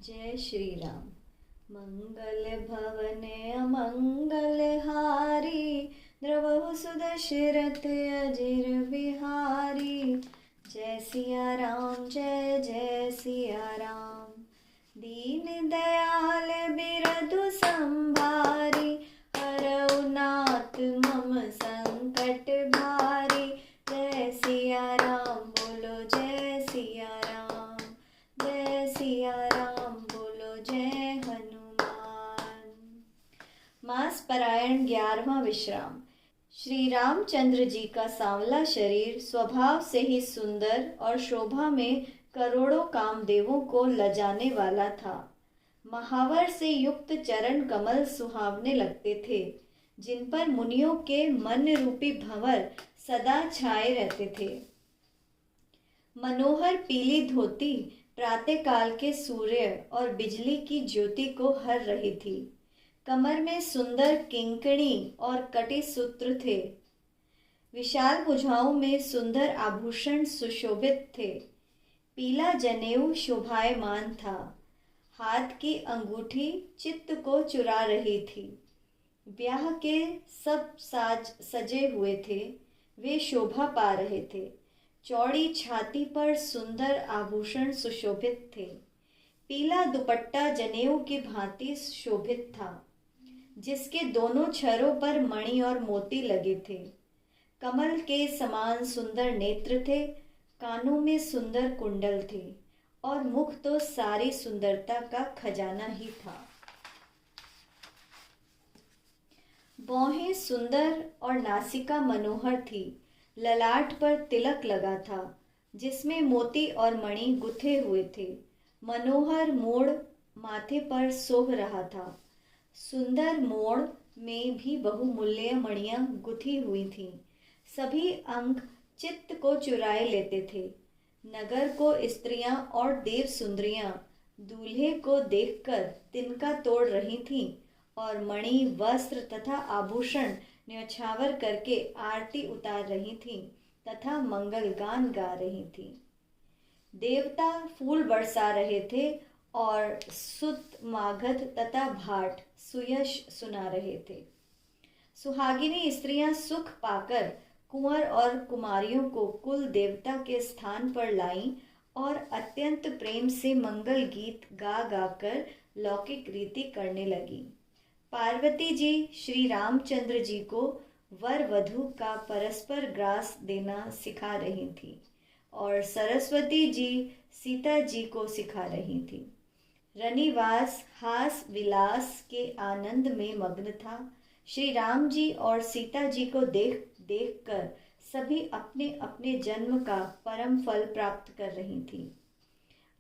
जय श्री राम। मंगल भवन अमंगल हारी, द्रवहु सुदशरथ अजिर बिहारी। जय सिया राम जय जय सिया राम। दीन दयाल बिरधु संभारी, हरऊ नाथ मम संकट भारी। जय सिया राम बोलो जय सिया राम, जय सिया राम बोलो जय हनुमान। मास पारायण 11वां विश्राम। श्री रामचंद्र जी का सांवला शरीर स्वभाव से ही सुंदर और शोभा में करोड़ों कामदेवों को लजाने वाला था। महावर से युक्त चरण कमल सुहावने लगते थे, जिन पर मुनियों के मन रूपी भंवर सदा छाए रहते थे। मनोहर पीली धोती प्रातःकाल के सूर्य और बिजली की ज्योति को हर रही थी। कमर में सुंदर किंकणी और कटी सूत्र थे। विशाल भुजाओं में सुंदर आभूषण सुशोभित थे। पीला जनेऊ शोभायमान था। हाथ की अंगूठी चित्त को चुरा रही थी। ब्याह के सब साज सजे हुए थे, वे शोभा पा रहे थे। चौड़ी छाती पर सुंदर आभूषण सुशोभित थे। पीला दुपट्टा जनेऊ की भांति शोभित था, जिसके दोनों छरों पर मणि और मोती लगे थे। कमल के समान सुंदर नेत्र थे, कानों में सुंदर कुंडल थे, और मुख तो सारी सुंदरता का खजाना ही था। भौहें सुंदर और नासिका मनोहर थी। ललाट पर तिलक लगा था, जिसमें मोती और मणि गुथे हुए थे। मनोहर मोड़ माथे पर शोभ रहा था। सुंदर मोड़ में भी बहुमूल्य मणियां गुथी हुई थीं। सभी अंग चित्त को चुराए लेते थे। नगर को स्त्रियां और देव सुंदरियां दूल्हे को देखकर तिनका तोड़ रही थीं और मणि वस्त्र तथा आभूषण न्यौछावर करके आरती उतार रही थीं तथा मंगल गान गा रही थीं। देवता फूल बरसा रहे थे और सुत मागध तथा भाट सुयश सुना रहे थे। सुहागिनी स्त्रियां सुख पाकर कुंवर और कुमारियों को कुल देवता के स्थान पर लाईं और अत्यंत प्रेम से मंगल गीत गा गाकर लौकिक रीति करने लगी। पार्वती जी श्री रामचंद्र जी को वर वधू का परस्पर ग्रास देना सिखा रही थी और सरस्वती जी सीता जी को सिखा रही थी। रनिवास हास विलास के आनंद में मग्न था। श्री राम जी और सीता जी को देख देख कर सभी अपने अपने जन्म का परम फल प्राप्त कर रही थी।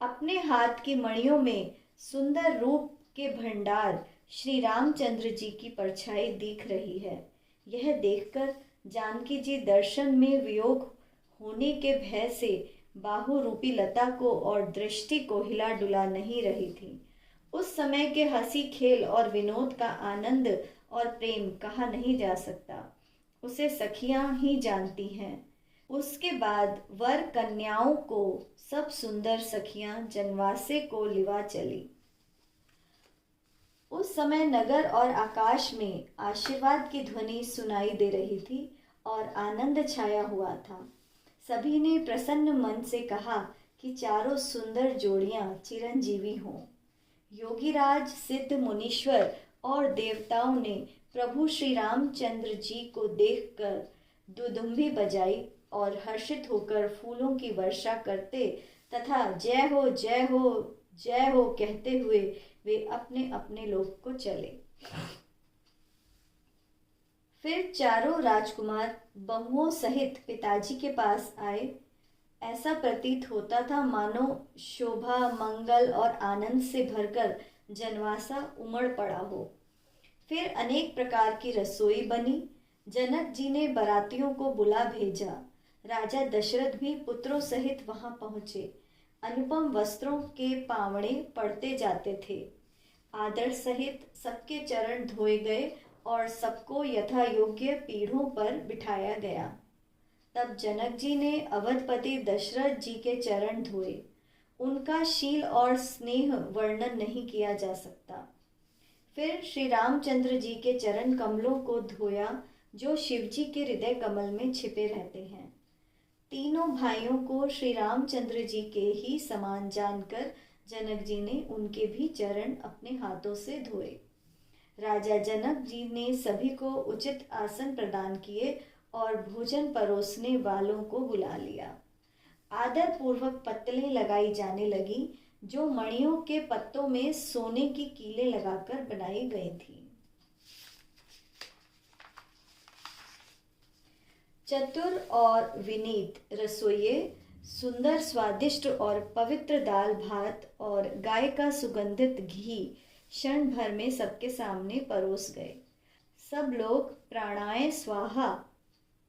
अपने हाथ की मणियों में सुंदर रूप के भंडार श्री रामचंद्र जी की परछाई दिख रही है। यह देखकर जानकी जी दर्शन में वियोग होने के भय से बाहु रूपी लता को और दृष्टि को हिला डुला नहीं रही थी। उस समय के हंसी खेल और विनोद का आनंद और प्रेम कहा नहीं जा सकता, उसे सखियां ही जानती हैं। उसके बाद वर कन्याओं को सब सुंदर सखियां जनवासे को लिवा चली। उस समय नगर और आकाश में आशीर्वाद की ध्वनि सुनाई दे रही थी और आनंद छाया हुआ था। सभी ने प्रसन्न मन से कहा कि चारों सुंदर जोड़ियां चिरंजीवी हों। योगीराज सिद्ध मुनीश्वर और देवताओं ने प्रभु श्री रामचंद्र जी को देखकर दुदुम्भी बजाई और हर्षित होकर फूलों की वर्षा करते तथा जय हो जय हो जय हो कहते हुए वे अपने अपने लोक को चले। फिर चारों राजकुमार बहुओं सहित पिताजी के पास आए। ऐसा प्रतीत होता था मानो शोभा मंगल और आनंद से भरकर जनवासा उमड़ पड़ा हो। फिर अनेक प्रकार की रसोई बनी। जनक जी ने बारातियों को बुला भेजा। राजा दशरथ भी पुत्रों सहित वहां पहुंचे। अनुपम वस्त्रों के पावड़े पड़ते जाते थे। आदर सहित सबके चरण धोए गए और सबको यथा योग्य पीढ़ों पर बिठाया गया। तब जनक जी ने अवधपति दशरथ जी के चरण धोए। उनका शील और स्नेह वर्णन नहीं किया जा सकता। फिर श्री रामचंद्र जी के चरण कमलों को धोया जो शिवजी के हृदय कमल में छिपे रहते हैं। तीनों भाइयों को श्री रामचंद्र जी के ही समान जानकर जनक जी ने उनके भी चरण अपने हाथों से धोए। राजा जनक जी ने सभी को उचित आसन प्रदान किए और भोजन परोसने वालों को बुला लिया। आदर पूर्वक पत्तलें लगाई जाने लगी जो मणियों के पत्तों में सोने की कीलें लगाकर बनाई गई थी। चतुर और विनीत रसोइये सुंदर स्वादिष्ट और पवित्र दाल भात और गाय का सुगंधित घी क्षण भर में सबके सामने परोस गए। सब लोग प्राणाय स्वाहा,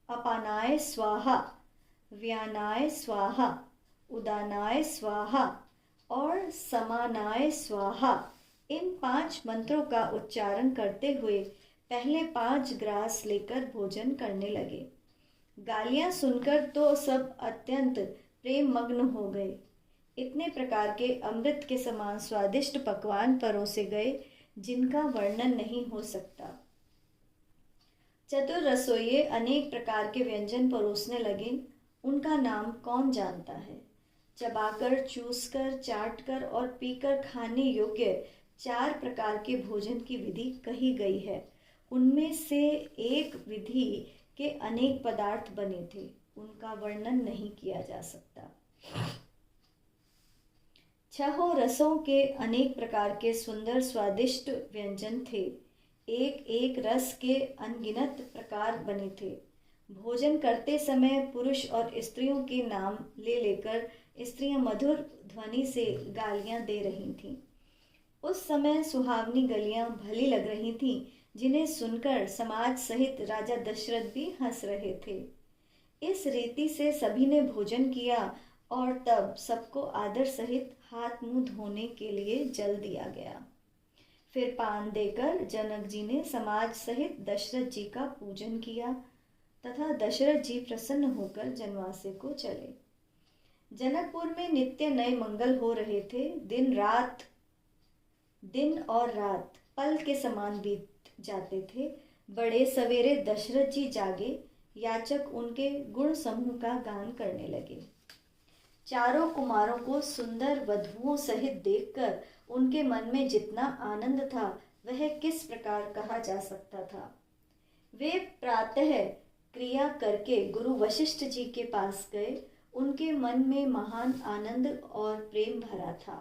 अपानाय स्वाहा, व्यानाय स्वाहा, उदानाय स्वाहा और समानाय स्वाहा इन 5 मंत्रों का उच्चारण करते हुए पहले 5 ग्रास लेकर भोजन करने लगे। गालियां सुनकर तो सब अत्यंत प्रेम मग्न हो गए। इतने प्रकार के अमृत के समान स्वादिष्ट पकवान परोसे गए जिनका वर्णन नहीं हो सकता। चतुर रसोइये अनेक प्रकार के व्यंजन परोसने लगे। उनका नाम कौन जानता है। चबाकर, चूसकर, चाटकर और पीकर खाने योग्य 4 प्रकार के भोजन की विधि कही गई है। उनमें से एक विधि के अनेक पदार्थ बने थे, उनका वर्णन नहीं किया जा सकता। 6 रसों के अनेक प्रकार के सुंदर स्वादिष्ट व्यंजन थे। एक एक रस के अनगिनत प्रकार बने थे। भोजन करते समय पुरुष और स्त्रियों के नाम ले लेकर स्त्रियां मधुर ध्वनि से गालियां दे रही थीं। उस समय सुहावनी गलियां भली लग रही थीं, जिन्हें सुनकर समाज सहित राजा दशरथ भी हंस रहे थे। इस रीति से सभी ने भोजन किया और तब सबको आदर सहित हाथ मुंह धोने के लिए जल दिया गया। फिर पान देकर जनक जी ने समाज सहित दशरथ जी का पूजन किया तथा दशरथ जी प्रसन्न होकर जनवासे को चले। जनकपुर में नित्य नए मंगल हो रहे थे। दिन और रात पल के समान बीत जाते थे। बड़े सवेरे दशरथ जी जागे। याचक उनके गुण समूह का गान करने लगे। चारों कुमारों को सुंदर वधुओं सहित देखकर उनके मन में जितना आनंद था वह किस प्रकार कहा जा सकता था। वे प्रातः क्रिया करके गुरु वशिष्ठ जी के पास गए। उनके मन में महान आनंद और प्रेम भरा था।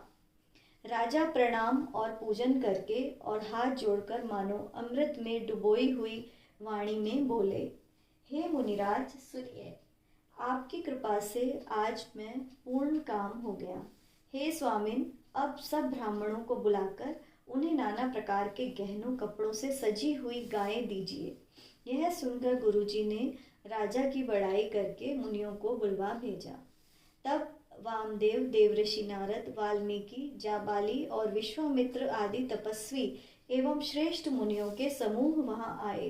राजा प्रणाम और पूजन करके और हाथ जोड़कर मानो अमृत में डुबोई हुई वाणी में बोले, हे मुनिराज सुनिए, आपकी कृपा से आज मैं पूर्ण काम हो गया। हे स्वामिन, अब सब ब्राह्मणों को बुलाकर उन्हें नाना प्रकार के गहनों कपड़ों से सजी हुई गायें दीजिए। यह सुनकर गुरुजी ने राजा की बड़ाई करके मुनियों को बुलवा भेजा। तब वामदेव, देवऋषि नारद, वाल्मीकि, जाबाली और विश्वामित्र आदि तपस्वी एवं श्रेष्ठ मुनियों के समूह वहां आए।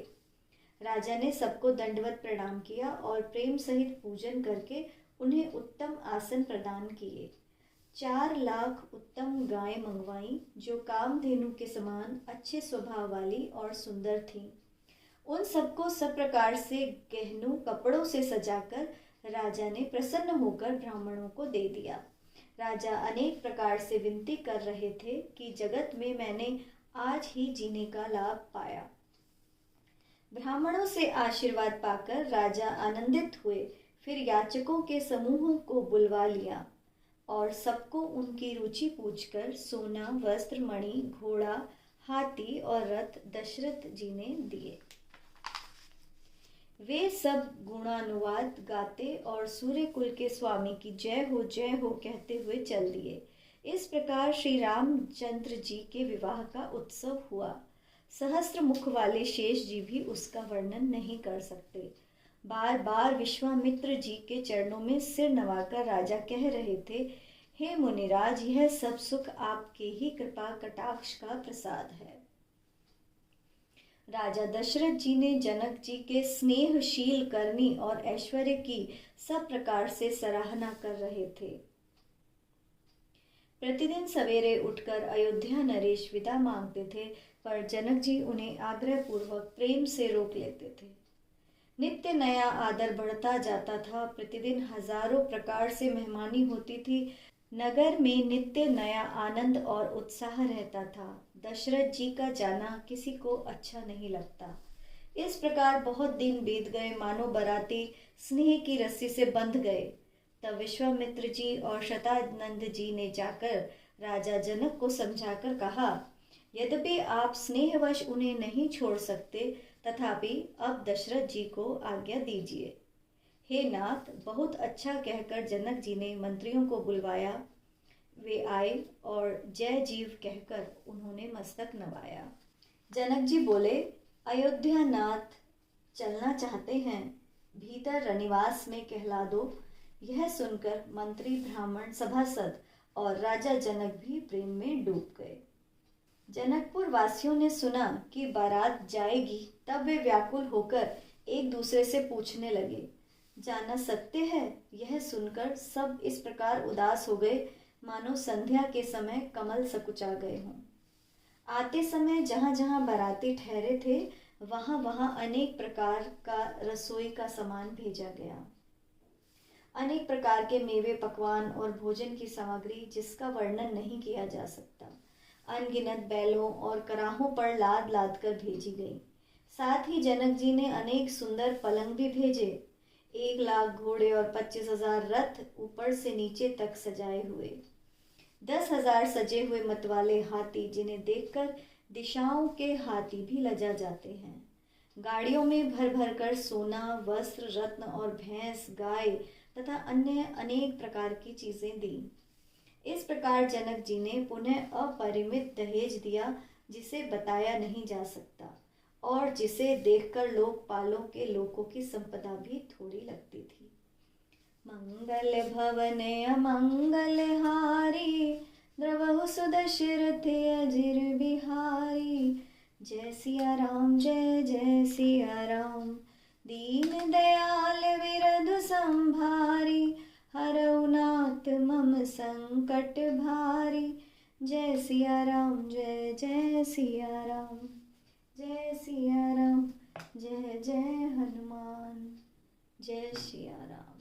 राजा ने सबको दंडवत प्रणाम किया और प्रेम सहित पूजन करके उन्हें उत्तम आसन प्रदान किए। 4 लाख उत्तम गायें मंगवाई जो कामधेनु के समान अच्छे स्वभाव वाली और सुंदर थीं। उन सबको सब प्रकार से गहनों कपड़ों से सजाकर राजा ने प्रसन्न होकर ब्राह्मणों को दे दिया। राजा अनेक प्रकार से विनती कर रहे थे कि जगत में मैंने आज ही जीने का लाभ पाया। ब्राह्मणों से आशीर्वाद पाकर राजा आनंदित हुए। फिर याचकों के समूह को बुलवा लिया और सबको उनकी रुचि पूछकर सोना, वस्त्र, मणि, घोड़ा, हाथी और रथ दशरथ जी ने दिए। वे सब गुणानुवाद गाते और सूर्य कुल के स्वामी की जय हो कहते हुए चल दिए। इस प्रकार श्री रामचंद्र जी के विवाह का उत्सव हुआ। सहस्त्र मुख वाले शेष जी भी उसका वर्णन नहीं कर सकते। बार बार विश्वामित्र जी के चरणों में सिर नवाकर राजा कह रहे थे, हे मुनिराज, यह सब सुख आपके ही कृपा कटाक्ष का प्रसाद है। राजा दशरथ जी ने जनक जी के स्नेहशील करनी और ऐश्वर्य की सब प्रकार से सराहना कर रहे थे। प्रतिदिन सवेरे उठकर अयोध्या नरेश विदा मांगते थे, पर जनक जी उन्हें आग्रहपूर्वक प्रेम से रोक लेते थे। नित्य नया आदर बढ़ता जाता था। प्रतिदिन हजारों प्रकार से मेहमानी होती थी। नगर में नित्य नया आनंद और उत्साह रहता था। दशरथ जी का जाना किसी को अच्छा नहीं लगता। इस प्रकार बहुत दिन बीत गए, मानो बराती स्नेह की रस्सी से बंध गए। तब विश्वामित्र जी और शतानंद जी ने जाकर राजा जनक को समझाकर कहा, यद्यपि आप स्नेहवश उन्हें नहीं छोड़ सकते, तथापि अब दशरथ जी को आज्ञा दीजिए। हे नाथ, बहुत अच्छा कहकर जनक जी ने मंत्रियों को बुलवाया। वे आए और जय जीव कहकर उन्होंने मस्तक नवाया। जनक जी बोले, अयोध्या नाथ चलना चाहते हैं, भीतर रनिवास में कहला दो। यह सुनकर मंत्री, ब्राह्मण, सभासद और राजा जनक भी प्रेम में डूब गए। जनकपुर वासियों ने सुना कि बारात जाएगी, तब वे व्याकुल होकर एक दूसरे से पूछने लगे, जाना सत्य है? यह सुनकर सब इस प्रकार उदास हो गए, मानो संध्या के समय कमल सकुचा गए हों। आते समय जहाँ जहाँ बाराती ठहरे थे, वहाँ वहाँ अनेक प्रकार का रसोई का सामान भेजा गया। अनेक प्रकार के मेवे, पकवान और भोजन की सामग्री जिसका वर्णन नहीं किया जा सकता, अनगिनत बैलों और कराहों पर लाद लाद कर भेजी गई। साथ ही जनक जी ने अनेक सुंदर पलंग भी भेजे। 1,00,000 घोड़े और 25,000 रथ ऊपर से नीचे तक सजाए हुए, 10,000 सजे हुए मतवाले हाथी, जिन्हें देखकर दिशाओं के हाथी भी लजा जाते हैं। गाड़ियों में भर भर कर सोना, वस्त्र, रत्न और भैंस, गाय तथा अन्य अनेक प्रकार की चीजें दी। इस प्रकार जनक जी ने पुनः अपरिमित दहेज दिया, जिसे बताया नहीं जा सकता और जिसे देखकर लोकपालों के लोगों की संपदा भी थोड़ी लगती थी। मंगल भवन अमंगल हारी, द्रवहु सुदशरथ अजिर बिहारी। जय सिया राम, जय जय सिया राम। दीन दयाल विरधु संभारी, हरऊ नाथ मम संकट भारी। जय सिया राम, जय जय सिया राम। जय सिया राम, जय जय हनुमान। जय सिया राम।